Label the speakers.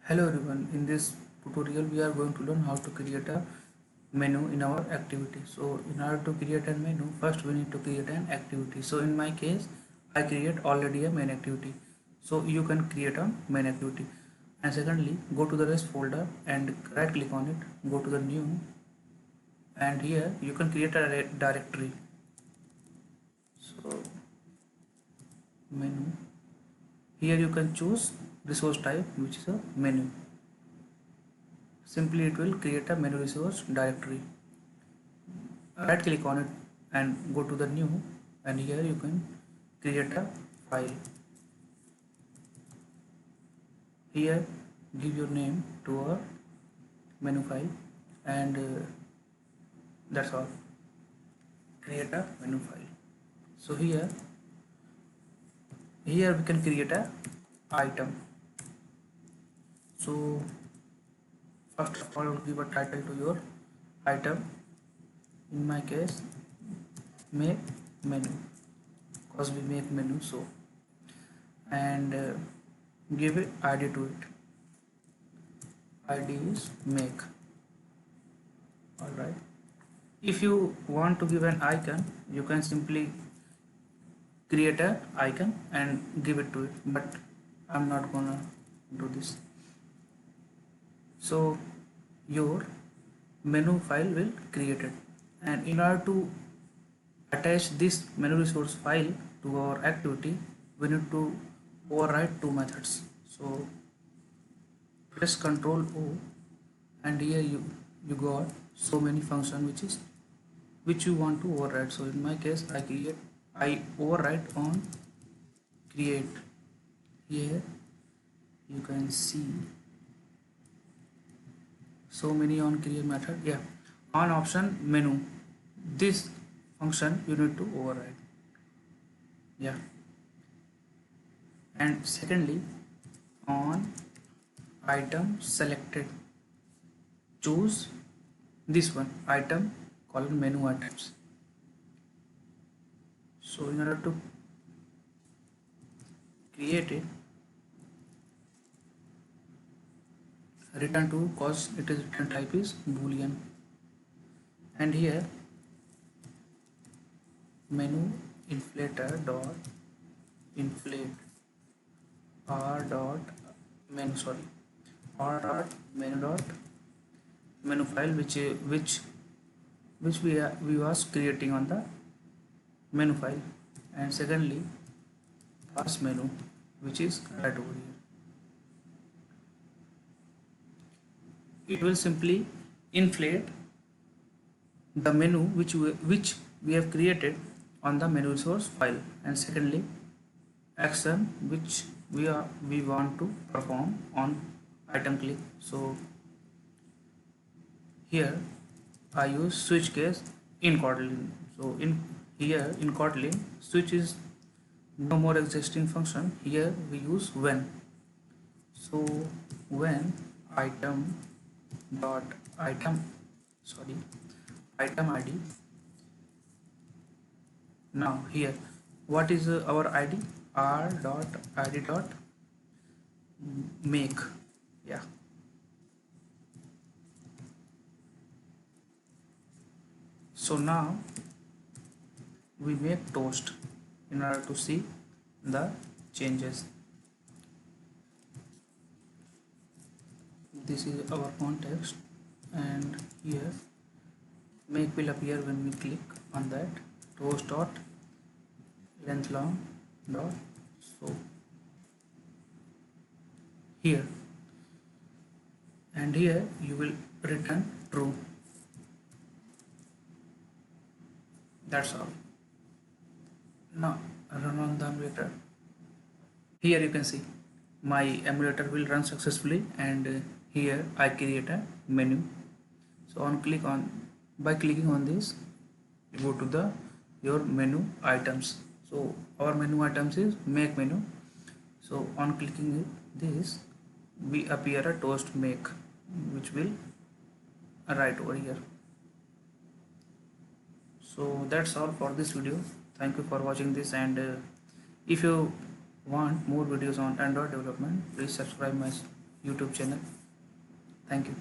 Speaker 1: Hello everyone, in this tutorial we are going to learn how to create a menu in our activity. So in order to create a menu, first we need to create an activity. So in my case, I create already a main activity. So you can create a main activity. And secondly, go to the rest folder and right click on it, go to the new, and here you can create a directory. So menu, here you can choose resource type, which is a menu. Simply it will create a menu resource directory. Right click on it and go to the new, and here you can create a file. Here give your name to a menu file, and that's all. Create a menu file. So here we can create a item. So first of all, give a title to your item. In my case, make menu, because we make menu. So and give it id to it. Id is make. All right. If you want to give an icon, you can simply create a icon and give it to it, but I'm not gonna do this. So your menu file will create it, and in order to attach this menu resource file to our activity, we need to override two methods. So press Ctrl O, and here you got so many functions which you want to override. So in my case, I override on create. Here you can see so many on create method. Yeah, on option menu, this function you need to override. Yeah, and secondly, on item selected, choose this one, item called menu items. So in order to create it, return to, cause it is return type is boolean, and here menu inflator dot inflate r dot menu, sorry, r dot menu dot menu file, which we was creating on the menu file, and secondly pass menu, which is right over here. It will simply inflate the menu which we have created on the menu resource file, and secondly action which we want to perform on item click. So here I use switch case in Kotlin. So in here in Kotlin, switch is no more existing function. Here we use when. So when item dot item item id. Now here what is our id? R dot id dot make. Yeah, so now we make toast in order to see the changes. This is our context, and here make will appear when we click on that. Toast dot length long dot so here, and here you will return true. That's all. Now run on the emulator. Here you can see my emulator will run successfully, and here I create a menu. So by clicking on this, you go to the your menu items. So our menu items is make menu. So on clicking this, we appear a toast make, which will right over here. So that's all for this video. Thank you for watching this, and if you want more videos on Android development, please subscribe my YouTube channel. Thank you.